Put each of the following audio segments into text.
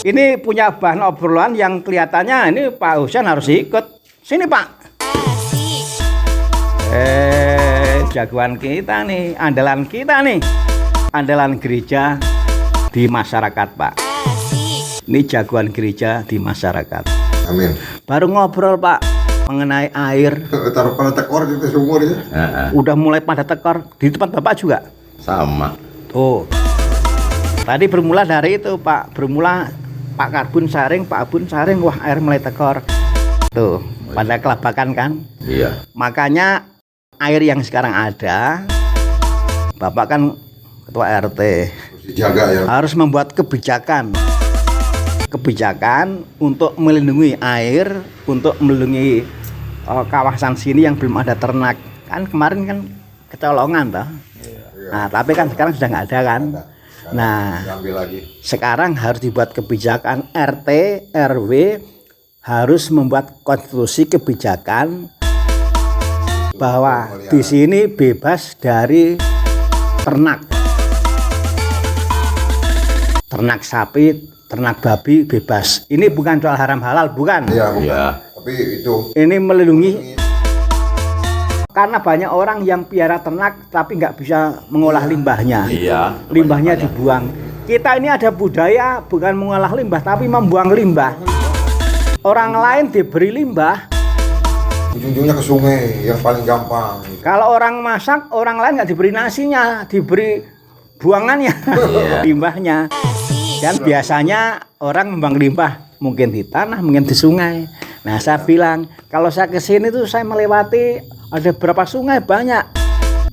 Ini punya bahan obrolan yang kelihatannya ini Pak Husain harus ikut. Sini Pak. Jagoan kita nih, andalan kita nih. Andalan gereja di masyarakat Pak. Ini jagoan gereja di masyarakat. Amin. Baru ngobrol Pak mengenai air. Taruh pada tekor itu sumur itu. Udah mulai pada tekor. Di tempat Bapak juga? Sama. Tuh. Tadi bermula dari itu Pak. Bermula Pak Karbun saring, Pak Abun saring, wah air mulai tekor. Tuh, pada kelabakan kan? Iya. Makanya air yang sekarang ada, Bapak kan ketua RT, Harus dijaga ya. harus membuat kebijakan untuk melindungi air, untuk melindungi kawasan sini yang belum ada ternak. Kan kemarin kan kecolongan toh. Nah, tapi kan sekarang sudah nggak ada kan. Nah, Ambil lagi. sekarang harus dibuat kebijakan, RT, RW harus membuat konstitusi kebijakan bahwa di sini bebas dari ternak. Ternak sapi, ternak babi bebas. Ini bukan soal haram halal, bukan. Iya, bukan. Iya. Tapi itu Ini melindungi karena banyak orang yang piara ternak tapi nggak bisa mengolah limbahnya. Iya. Limbahnya dibuang. Kita ini ada budaya bukan mengolah limbah tapi membuang limbah. Orang lain diberi limbah. ujung-ujungnya ke sungai yang paling gampang. Kalau orang masak, orang lain nggak diberi nasinya, diberi buangannya, limbahnya. Dan biasanya orang membuang limbah mungkin di tanah, mungkin di sungai. Nah, saya bilang kalau saya ke sini tuh saya melewati ada berapa sungai banyak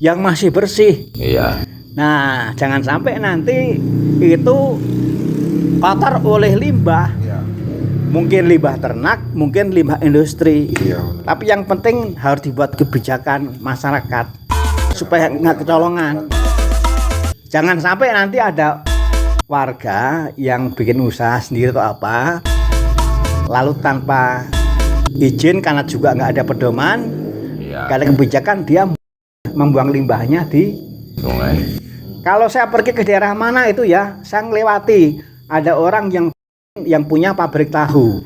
yang masih bersih. Iya. Nah, jangan sampai nanti itu kotor oleh limbah. Iya. Mungkin limbah ternak, mungkin limbah industri. Iya. Tapi yang penting harus dibuat kebijakan masyarakat supaya nggak kecolongan. Jangan sampai nanti ada warga yang bikin usaha sendiri atau apa, lalu tanpa izin karena juga nggak ada pedoman, nggak ada kebijakan, dia membuang limbahnya di Sungai. Kalau saya pergi ke daerah mana itu ya, saya ngelewati ada orang yang punya pabrik tahu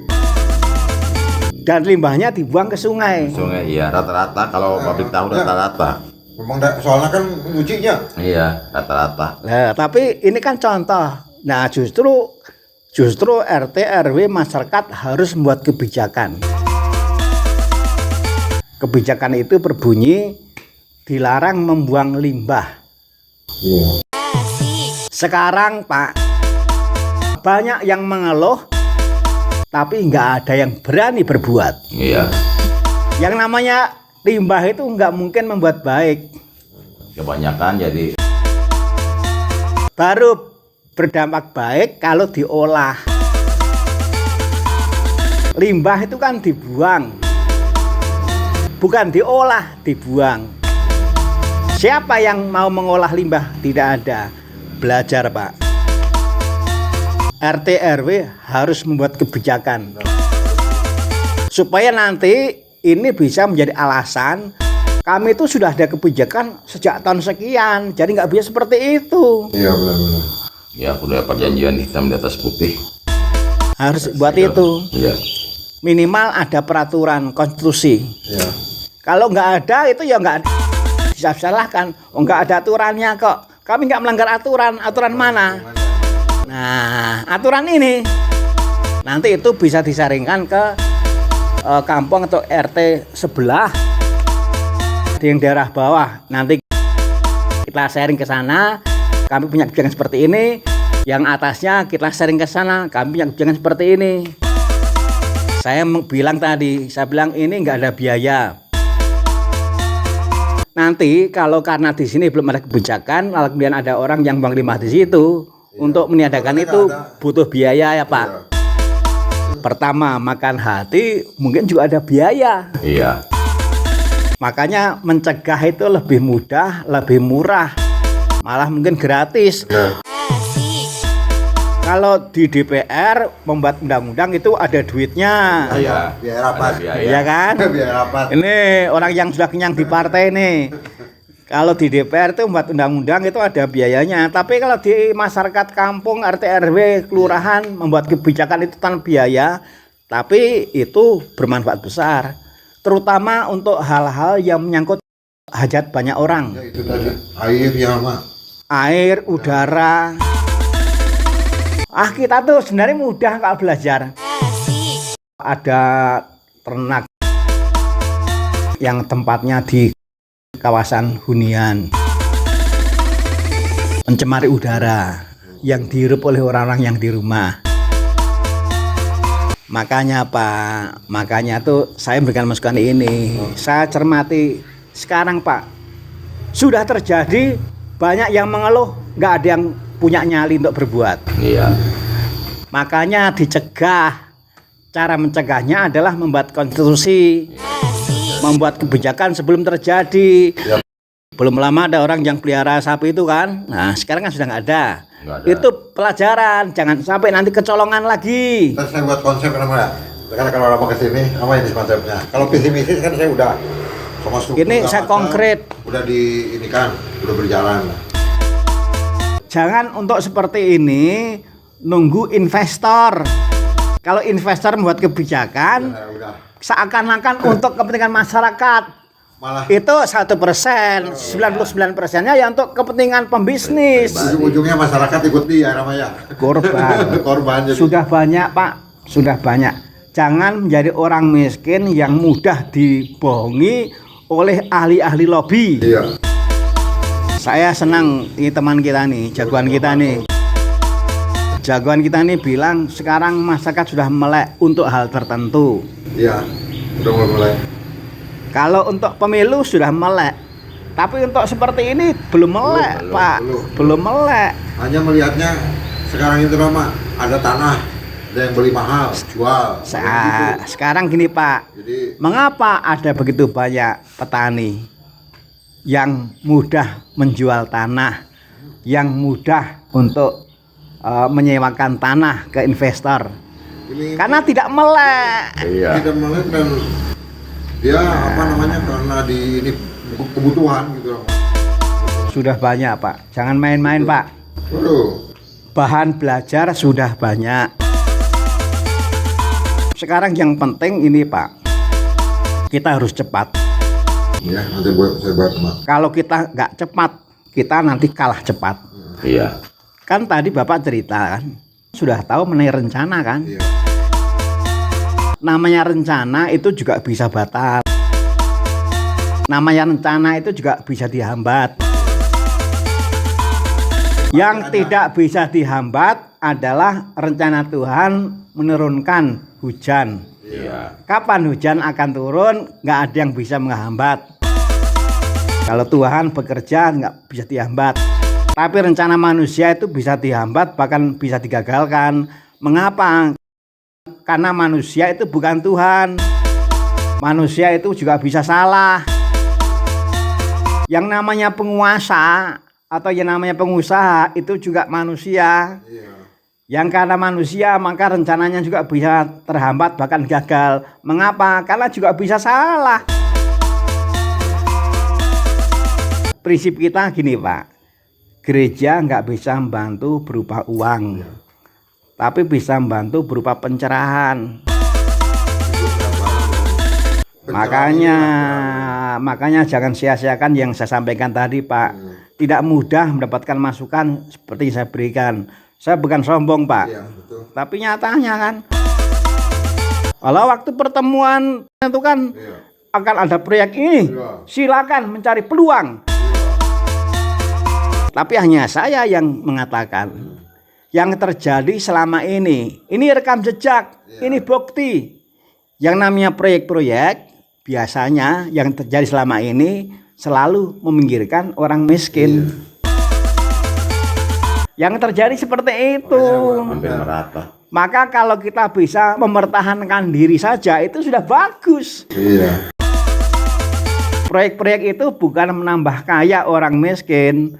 dan limbahnya dibuang ke sungai. Sungai, iya, rata-rata kalau pabrik tahu rata-rata. Memang soalnya kan nyucinya. Iya, rata-rata. Nah, tapi ini kan contoh. Nah, justru RT RW masyarakat harus membuat kebijakan. Kebijakan itu berbunyi dilarang membuang limbah. Iya. Sekarang Pak, banyak yang mengeluh tapi nggak ada yang berani berbuat. Iya. Yang namanya limbah itu nggak mungkin membuat baik. Kebanyakan jadi Baru berdampak baik kalau diolah. Limbah itu kan dibuang, bukan diolah, dibuang. Siapa yang mau mengolah limbah? Tidak ada. Belajar Pak. RT RW harus membuat kebijakan supaya nanti ini bisa menjadi alasan kami itu sudah ada kebijakan sejak tahun sekian, jadi nggak bisa seperti itu. Iya, benar-benar. ya udah perjanjian hitam di atas putih. Harus buat itu. Iya. Minimal ada peraturan konstitusi. Iya. Kalau nggak ada itu ya nggak bisa salahkan. Oh, nggak ada aturannya kok. Kami nggak melanggar aturan. Aturan mana? Nah, aturan ini nanti itu bisa disaringkan ke kampung atau RT sebelah di yang daerah bawah. Nanti kita sharing ke sana. Kami punya kebijakan seperti ini. Yang atasnya kita sharing ke sana. Kami punya kebijakan seperti ini. Saya bilang tadi, saya bilang ini nggak ada biaya. Nanti kalau karena di sini belum ada kebijakan, lalu kemudian ada orang yang buang limbah di situ, untuk meniadakan itu butuh biaya ya Pak. Pertama makan hati, mungkin juga ada biaya. Iya. Makanya mencegah itu lebih mudah, lebih murah, malah mungkin gratis. Kalau di DPR membuat undang-undang itu ada duitnya. Iya. Biaya rapat. Ada biaya. Iya kan? Biaya rapat. Ini orang yang sudah kenyang di partai nih. Kalau di DPR itu membuat undang-undang itu ada biayanya. Tapi kalau di masyarakat kampung, RT RW, kelurahan membuat kebijakan itu tanpa biaya, tapi itu bermanfaat besar. Terutama untuk hal-hal yang menyangkut hajat banyak orang. Ya itu tadi air ya Mak. Air, udara. Kita tuh sebenarnya mudah kalau belajar. Ada ternak yang tempatnya di kawasan hunian, mencemari udara yang dihirup oleh orang-orang yang di rumah. Makanya Pak, makanya tuh saya memberikan masukan ini. Saya cermati sekarang Pak, sudah terjadi banyak yang mengeluh, nggak ada yang punya nyali untuk berbuat. Iya. Makanya dicegah. Cara mencegahnya adalah membuat konstitusi, membuat kebijakan sebelum terjadi. Ya. Belum lama ada orang yang pelihara sapi itu kan. Nah sekarang kan sudah nggak ada. Nggak ada. Itu pelajaran, jangan sampai nanti kecolongan lagi. Terus saya buat konsep namanya. Karena kalau orang mau kesini, apa ini konsepnya? Kalau visi misi kan saya udah sama struktur. Ini saya konkret. Udah di ini kan, udah berjalan. Jangan untuk seperti ini nunggu investor. Kalau investor membuat kebijakan, Udah. seakan-akan untuk kepentingan masyarakat. Malah Itu 1%, 99%-nya ya untuk kepentingan pembisnis. ujung-ujungnya masyarakat ikut dia namanya. Korban. Korban jadi. Sudah banyak Pak, sudah banyak. Jangan menjadi orang miskin yang mudah dibohongi oleh ahli-ahli lobby. Iya. Saya senang ini teman kita nih, jagoan kita nih. Jagoan kita nih bilang sekarang masyarakat sudah melek untuk hal tertentu. Iya. Udah mulai. Kalau untuk pemilu sudah melek. Tapi untuk seperti ini belum melek, Pak. Belum melek. Hanya melihatnya sekarang itu nama ada tanah, ada yang beli mahal, jual. Sekarang gini Pak, Jadi mengapa ada begitu banyak petani yang mudah menjual tanah, yang mudah untuk menyewakan tanah ke investor? ini Karena tidak melek. Iya. tidak melihat dan dia apa namanya karena di ini kebutuhan gitu. Sudah banyak Pak, jangan main-main Pak. Waduh. Bahan belajar sudah banyak. Sekarang yang penting ini Pak, kita harus cepat. Ya, nanti saya buat Mak. Kalau kita nggak cepat, kita nanti kalah cepat. Iya. Kan tadi Bapak cerita kan, sudah tahu mengenai rencana kan? Iya. Namanya rencana itu juga bisa batal. Namanya rencana itu juga bisa dihambat. Yang tidak bisa dihambat adalah rencana Tuhan menurunkan hujan. Iya. Kapan hujan akan turun, nggak ada yang bisa menghambat. Kalau Tuhan bekerja nggak bisa dihambat. Tapi rencana manusia itu bisa dihambat, bahkan bisa digagalkan. Mengapa? Karena manusia itu bukan Tuhan. Manusia itu juga bisa salah. Yang namanya penguasa atau yang namanya pengusaha itu juga manusia. Iya. Yang karena manusia maka rencananya juga bisa terhambat bahkan gagal. Mengapa? Karena juga bisa salah. Prinsip kita gini Pak, gereja nggak bisa membantu berupa uang, tapi bisa membantu berupa pencerahan. Makanya jangan sia-siakan yang saya sampaikan tadi Pak. Tidak mudah mendapatkan masukan seperti yang saya berikan. Saya bukan sombong Pak, Iya, betul. tapi nyatanya kan, kalau waktu pertemuan itu kan Iya. akan ada proyek ini, Iya. silakan mencari peluang. Tapi hanya saya yang mengatakan yang terjadi selama ini rekam jejak, ini bukti. Yang namanya proyek-proyek biasanya yang terjadi selama ini selalu meminggirkan orang miskin. Yang terjadi seperti itu. Hampir merata. Maka kalau kita bisa mempertahankan diri saja itu sudah bagus. Iya. Proyek-proyek itu bukan menambah kaya orang miskin,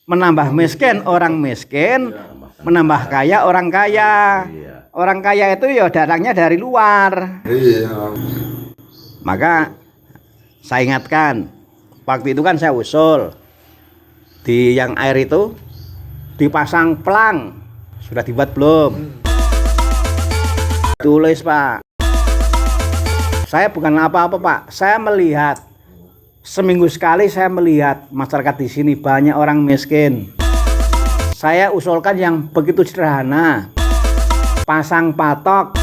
menambah miskin orang miskin, menambah kaya orang kaya. Orang kaya itu ya datangnya dari luar. Iya. Maka saya ingatkan, Waktu itu kan saya usul di yang air itu dipasang pelang. Sudah dibuat belum? Tulis, Pak. Saya bukan apa-apa, Pak. Saya melihat seminggu sekali saya melihat masyarakat di sini banyak orang miskin. Saya usulkan yang begitu sederhana. Pasang patok,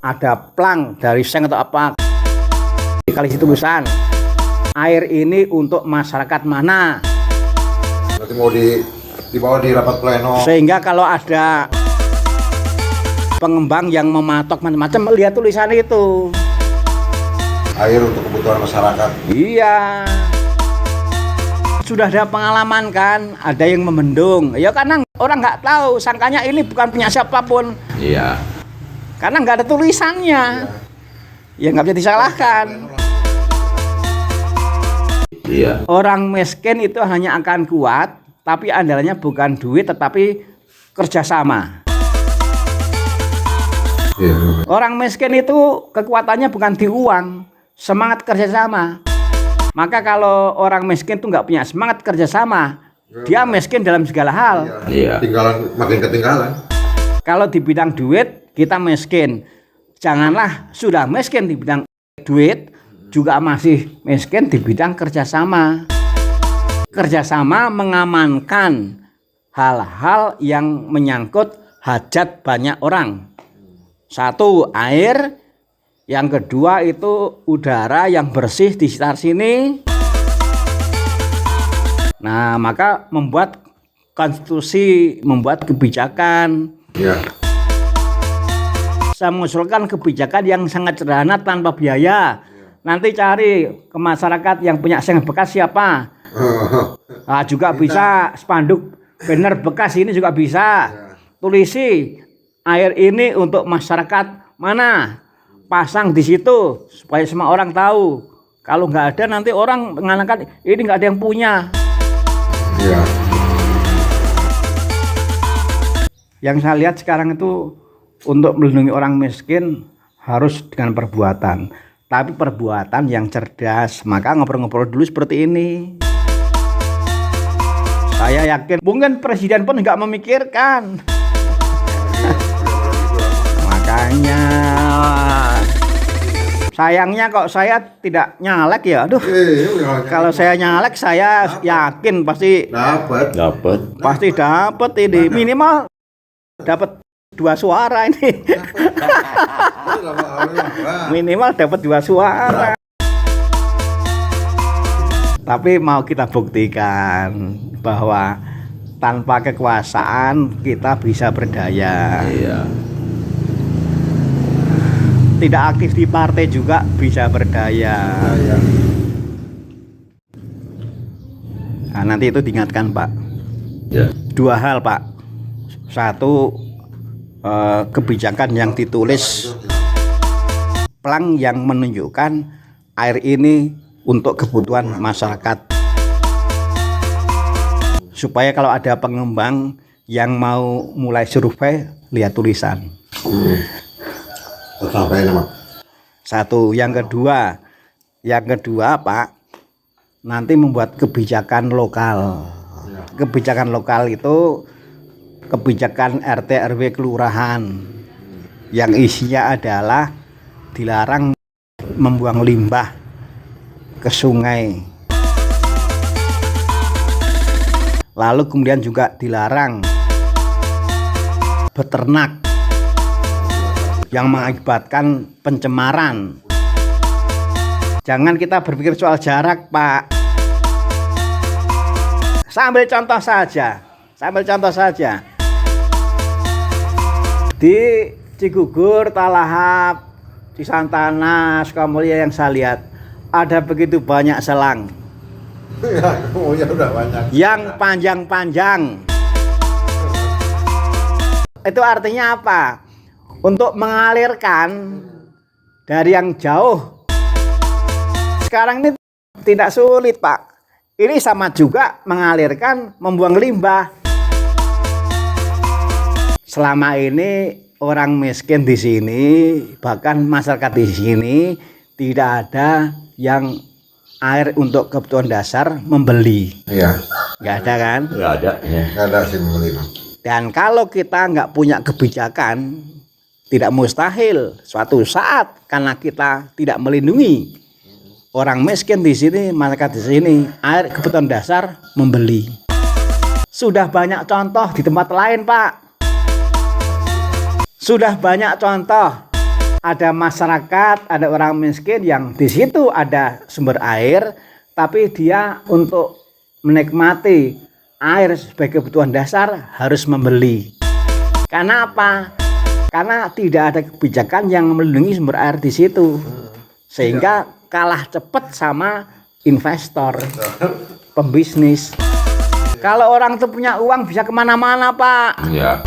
ada plang dari seng atau apa. Kali situ tulisan, air ini untuk masyarakat mana. Berarti mau dibawa di rapat pleno. Sehingga kalau ada pengembang yang mematok macam-macam melihat tulisan itu. Air untuk kebutuhan masyarakat. Iya. Sudah ada pengalaman kan, ada yang membendung. Ya karena orang nggak tahu, sangkanya ini bukan punya siapapun. Iya. Karena nggak ada tulisannya. Ya nggak bisa disalahkan. Iya. Orang miskin itu hanya akan kuat, tapi andalannya bukan duit, tetapi kerjasama. Iya. Orang miskin itu kekuatannya bukan di uang, semangat kerjasama. Maka kalau orang miskin itu nggak punya semangat kerjasama, dia miskin dalam segala hal. Iya. Tinggalan, makin ketinggalan. Kalau di bidang duit kita miskin, janganlah sudah miskin di bidang duit, juga masih miskin di bidang kerjasama. Kerjasama mengamankan hal-hal yang menyangkut hajat banyak orang. Satu, air. Yang kedua itu udara yang bersih di sekitar sini. Nah, maka membuat konstitusi, membuat kebijakan. Iya. Saya mengusulkan kebijakan yang sangat sederhana tanpa biaya. Nanti cari ke masyarakat yang punya seng bekas siapa. Nah, juga bisa spanduk banner bekas ini juga bisa. Tulisi air ini untuk masyarakat mana. Pasang di situ supaya semua orang tahu. Kalau nggak ada nanti orang mengatakan ini nggak ada yang punya. Iya. Yang saya lihat sekarang itu untuk melindungi orang miskin harus dengan perbuatan. Tapi perbuatan yang cerdas. Maka ngobrol-ngobrol dulu seperti ini. Saya yakin mungkin presiden pun nggak memikirkan. Makanya sayangnya kok saya tidak nyalek ya. Aduh. Kalau saya nyalek saya yakin pasti Dapat. pasti dapat ini. Minimal dapat 2 suara ini. Minimal dapat 2 suara. Tapi mau kita buktikan bahwa tanpa kekuasaan kita bisa berdaya. Iya. Tidak aktif di partai juga bisa berdaya. Nah, nanti itu diingatkan, Pak. Ya. 2 hal, Pak. 1, kebijakan yang ditulis plang yang menunjukkan air ini untuk kebutuhan masyarakat. Supaya kalau ada pengembang yang mau mulai survei, lihat tulisan. Sampai nama. 1, yang kedua, Pak, nanti membuat kebijakan lokal. Kebijakan lokal itu kebijakan RT RW kelurahan yang isinya adalah dilarang membuang limbah ke sungai. Lalu kemudian juga dilarang beternak yang mengakibatkan pencemaran. Jangan kita berpikir soal jarak, Pak. Sambil contoh saja. Di Cigugur, Talahap, di Santana, Sukamulya yang saya lihat ada begitu banyak selang. Ya udah banyak. Yang panjang-panjang. Itu artinya apa? Untuk mengalirkan dari yang jauh. Sekarang ini tidak sulit, Pak. Ini sama juga mengalirkan, membuang limbah. Selama ini orang miskin di sini, bahkan masyarakat di sini tidak ada yang air untuk kebutuhan dasar membeli. Iya, Nggak ada kan? Nggak ada. Ya. nggak ada sih membeli. Dan kalau kita nggak punya kebijakan, tidak mustahil suatu saat karena kita tidak melindungi orang miskin di sini, masyarakat di sini, air kebutuhan dasar membeli. Sudah banyak contoh di tempat lain, Pak. Sudah banyak contoh. Ada masyarakat, ada orang miskin yang di situ ada sumber air, tapi dia untuk menikmati air sebagai kebutuhan dasar harus membeli. Karena apa? Karena tidak ada kebijakan yang melindungi sumber air di situ, sehingga kalah cepat sama investor, pembisnis. Kalau orang itu punya uang bisa kemana-mana, Pak. Iya.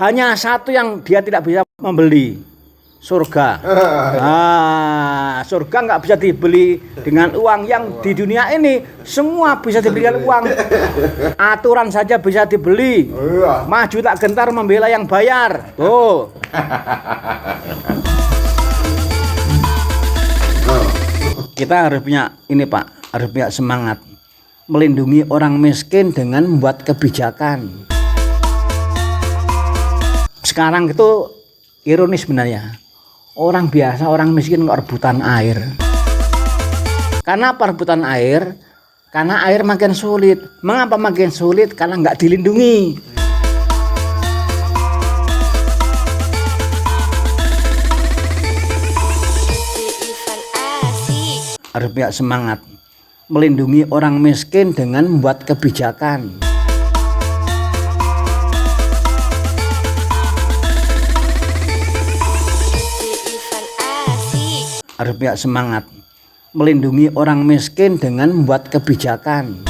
Hanya satu yang dia tidak bisa membeli, surga. Surga nggak bisa dibeli dengan uang. Yang di dunia ini semua bisa dibeli dengan uang. Aturan saja bisa dibeli. Maju tak gentar membela yang bayar. Tuh. Kita harus punya ini, Pak. Harus punya semangat melindungi orang miskin dengan membuat kebijakan. Sekarang itu ironis sebenarnya. Orang biasa, orang miskin kok rebutan air. Karena apa rebutan air? Karena air makin sulit. Mengapa makin sulit? Karena nggak dilindungi. Harus punya semangat melindungi orang miskin dengan membuat kebijakan. Harus punya semangat melindungi orang miskin dengan membuat kebijakan.